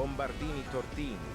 Bombardini tortini.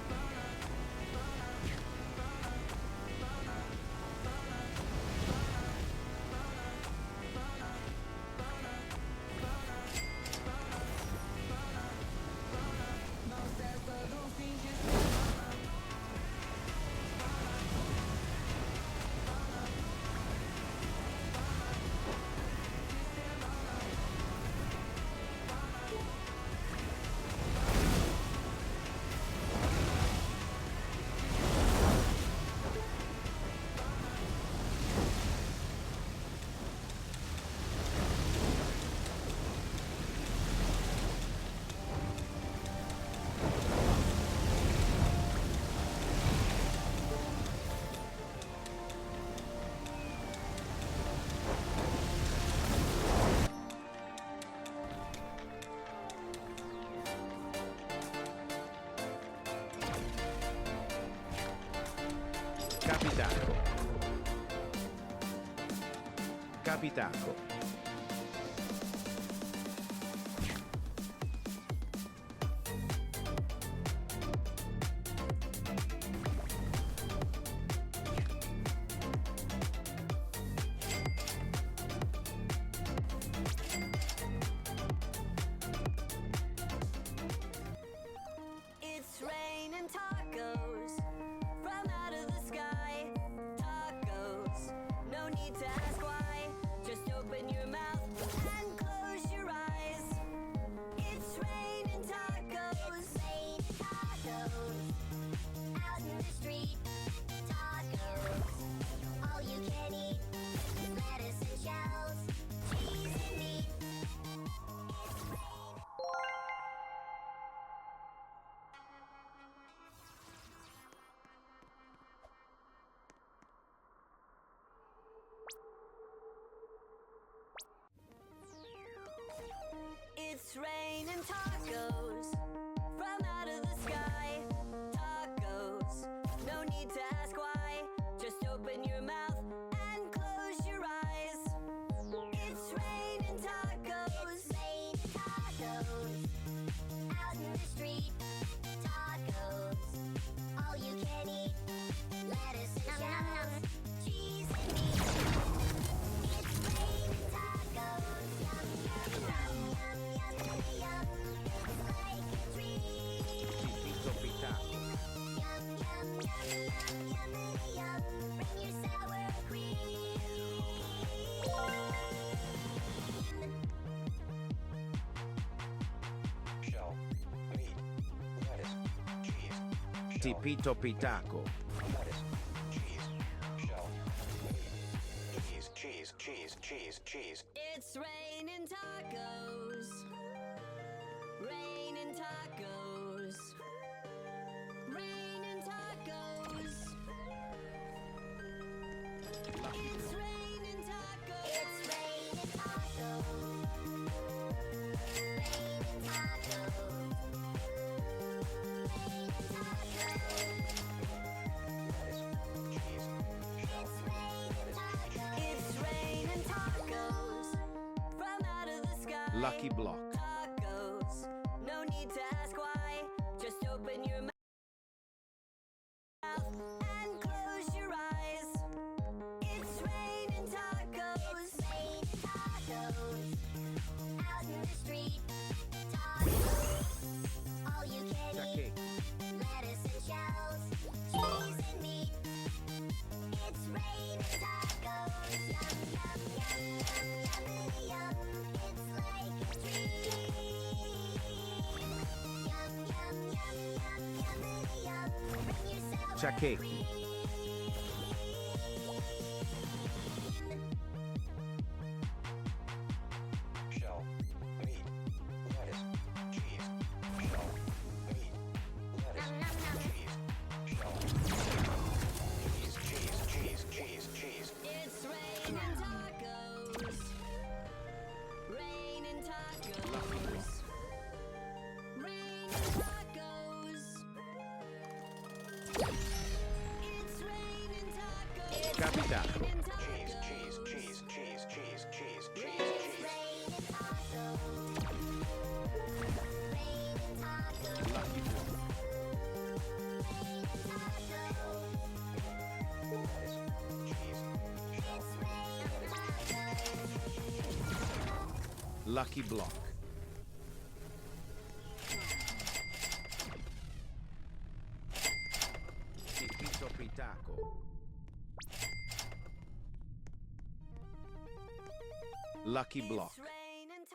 Capitaco. Capitaco. It's raining tacos from out of the sky. Tacos, no need to ask why. Just open your mouth and close your eyes. It's raining tacos. Rain tacos. Out in the street. Tacos. All you can eat. Lettuce and shells. Cheese and meat. It's rain. It's raining tacos from out of the sky. Tacos, no need to ask why. Just open your mouth and close your eyes. It's raining tacos. Rain tacos. Out in the street. Tacos. All you can eat. Lettuce and shells. Cheese and meat. It's raining tacos. Yum, yum, yum, yum, yum, yum. It's like a treat. Tipito Pitaco. Yum, yum, yum, yum, yum, yum. Bring your sour cream. Shell, meat, lettuce, cheese, shell, Tipito Pitaco. lettuce, cheese, shell, meat, cheese. It's raining tacos. Raining tacos. Raining tacos. It's raining tacos. It's raining tacos. Raining tacos. Raining tacos. It's raining tacos from out of the sky. Lucky Block. Tacos, no need to ask why. Just open your mouth and close your eyes. It's raining tacos. Rain tacos. Out in the street. Tacos. All you can eat. Tacchetti. Lettuce and shells. Cheese and meat. It's raining tacos. Yum, yum, yum, yum, yum, yum. It's like a treat. Yum, yum, yum, yum, yum, yum. Bring your sour Tacchetti. cream. Shell, meat, lettuce, cheese, shell, meat, lettuce, cheese, shell, cheese. It's raining tacos. Raining tacos. Raining tacos. Lucky Block. Pipito Pitaco. Lucky Block. It's raining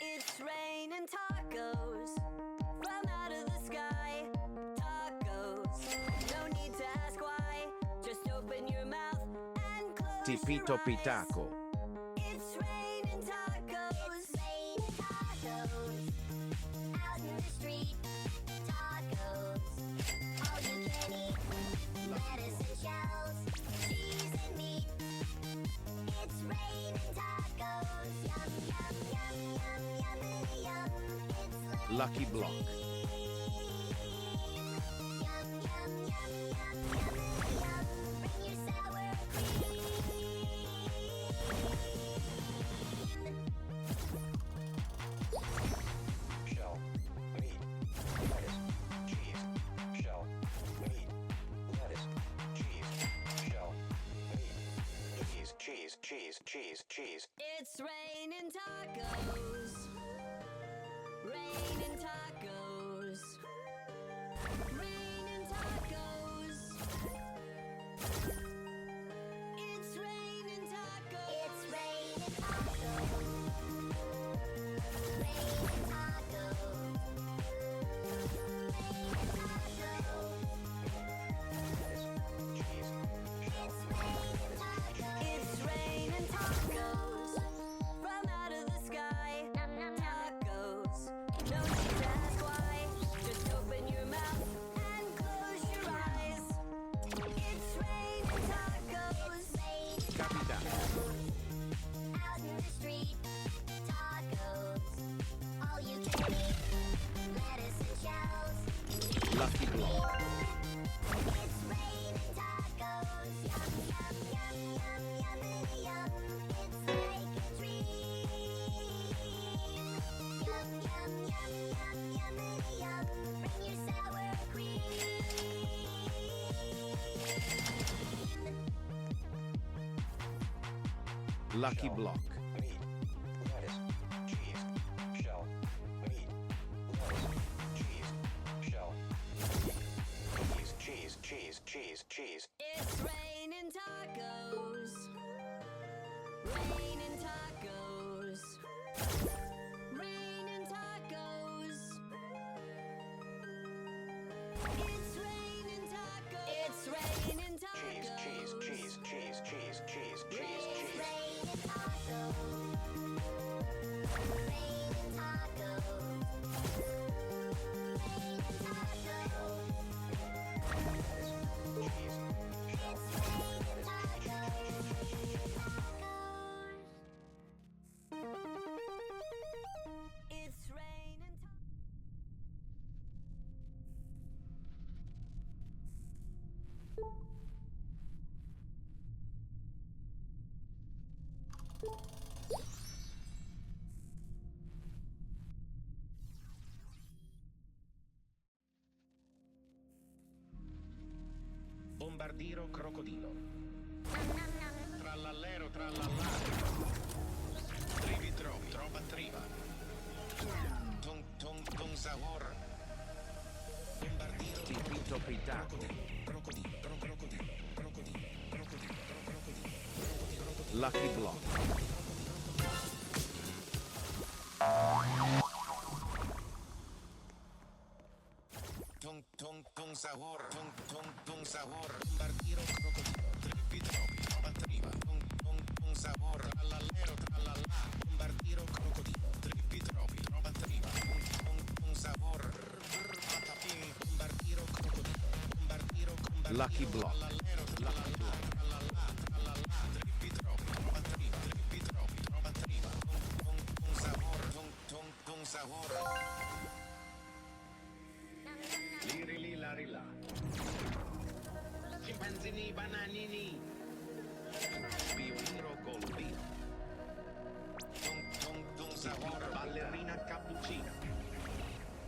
It's raining tacos from out of the sky. Tacos, no need to ask why. Just open your mouth and close Tipito your eyes. Pitaco. It's raining tacos. It's raining tacos. Out in the street. Tacos. All you can eat. Lettuce and shells. Cheese and meat. It's raining tacos. Yum, yum, yum, yum, yum, yum. It's Lucky Block. Yum, yum, yum, yum, yum, yum. Bring your sour cream. Shell. Meat. Lettuce. Cheese. Shell. Meat. Lettuce. Cheese. Shell. Meat. Cheese. Cheese. Cheese. Cheese. It's raining tacos. Raining tacos. Raining tacos. It's raining tacos. It's raining tacos. Raining tacos. It's raining tacos from out of the sky. Tacos, no need to ask why. Just open your mouth and close your eyes. It's raining tacos. Capitano. Out in the street. Tacos, all you can eat. Lettuce and shells. Lucky Block. It's raining tacos. Yum, yum, yum, yum, yum, yum. It's like a dream. Yum, yum, yum, yum, yum, yum. Bring your sour cream. Lucky Shell. Block. Meat. Lettuce. Cheese. Shell. Meat. Lettuce. Cheese. Shell. Cheese. Cheese. Cheese. Cheese. It's raining tacos. Raining tacos. Raining tacos. It's raining tacos. It's raining Cheese. tacos. Cheese. Cheese. Cheese. Cheese. Cheese. Cheese. It's Cheese. raining tacos. Raining tacos. Raining tacos. Cheese. It's raining tacos. It's raining Bombardiro crocodilo. Trallallero trallallà. Trivi trovi, trova triva. Tung tung tung sahur. Bombardiro Tipito Pitaco. crocodilo, crocodilo, crocodilo, crocodilo, crocodilo. Lucky Block. Tung tung tung sahur, tung tung tung sahur. Bombardiro crocodilo. Trivi trovi, trova triva. Tung tung tung sahur. Trallallero trallallà. Bombardiro crocodilo. Trivi trovi, trova triva. Tung tung tung sahur. Patapim. Bombardiro crocodilo. Bombardiro bombardiro. Lucky Block. Trallallero trallallà. Trallallà trallallà. Trivi trovi, trova triva. Trivi trovi, trova triva. Tung tung tung sahur. Tung tung tung sahur. Liri li lari la. Scimpanzini bananini. Pioniro golfino. Tung tung tung sahur. Ballerina cappuccina.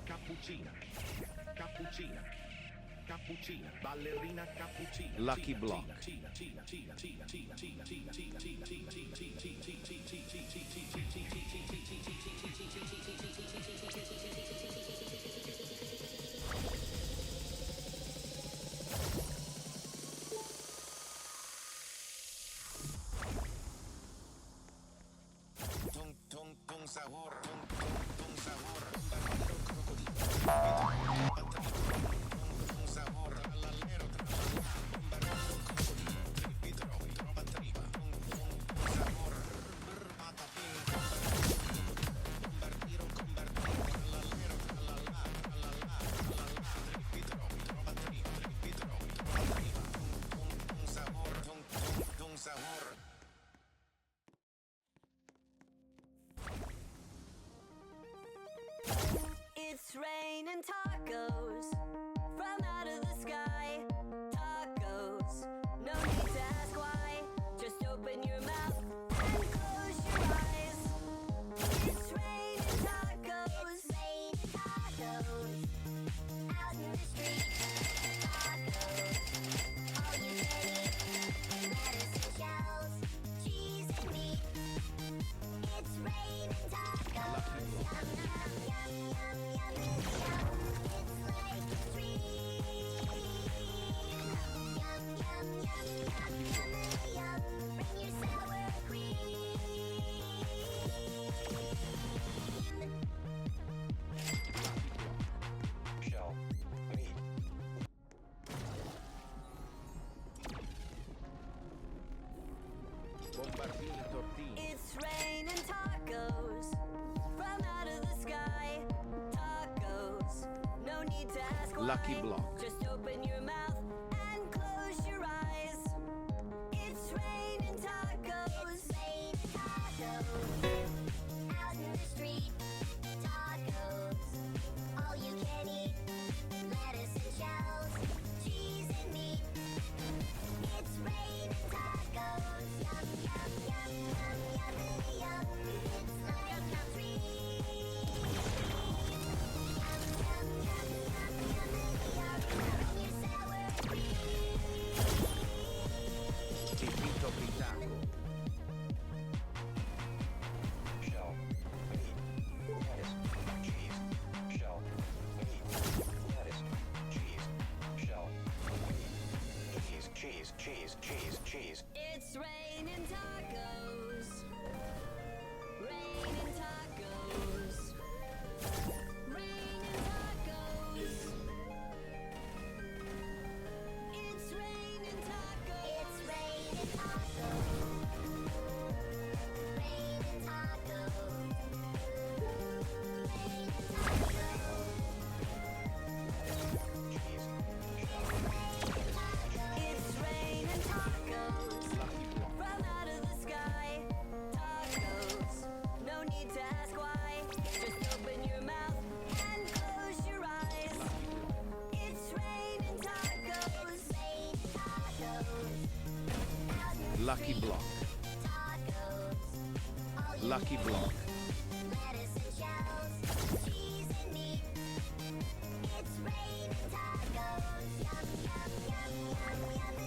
Cappuccina. Cappuccina. cappuccina, ballerina cappuccina. Lucky Block. Tung sahur, tung sahur, bombardero crocodilo. Tung sahur, trallallero, trallallà, bombardero crocodilo. Trippi troppi, tromba tripa. Tung sahur, patapim, bombardero, trallallero, trallallà, trallallà, trallallà. Trippi troppi, tromba tripa. Trippi troppi, tromba tripa. Tung sahur, tung sahur. It's raining tacos from out of the sky. Tacos, no need to ask why. Just open your mouth and close your eyes. It's raining tacos. It's raining tacos out in the street. Tacos, all you can eat. Lettuce and shells, cheese and meat. It's raining tacos. Yum, yum, yum, yum, yummy, yum. It's like a treat. Yum, yum, yum, yum, yummy, yum. Bring your sour cream. Shell. Meat. Bombardini tortini. It's raining tacos from out of the sky. Tacos, no need to ask why. Lucky Block. Just open your mouth and close your eyes. It's raining tacos. It's raining tacos out in the street. Tacos, all you can eat. Lettuce and shells, cheese and meat. It's raining tacos. Yum, yum, yum, yum, yummy, yum. It's like a treat. Yum, yum, yum, yum, yummy, yum. Bring your sour cream. Pepito Pitaco. Shell. Meat. Lettuce. Cheese. Shell. Meat. Lettuce. Cheese. Shell. Meat. Cheese, cheese, cheese, cheese, cheese. It's raining tacos. Raining tacos. Raining tacos. It's raining tacos. It's raining tacos. Raining tacos. Raining tacos. Cheese. It's raining tacos Lucky Block. from out of the sky. Tacos, no need to ask why. Just open your mouth and close your eyes. It's raining tacos. Raining tacos. Out in the Lucky street. Block. Tacos, all you Lucky can Block. eat. Lettuce and shells, cheese and meat. It's raining tacos. Yum, yum, yum, yum, yummy,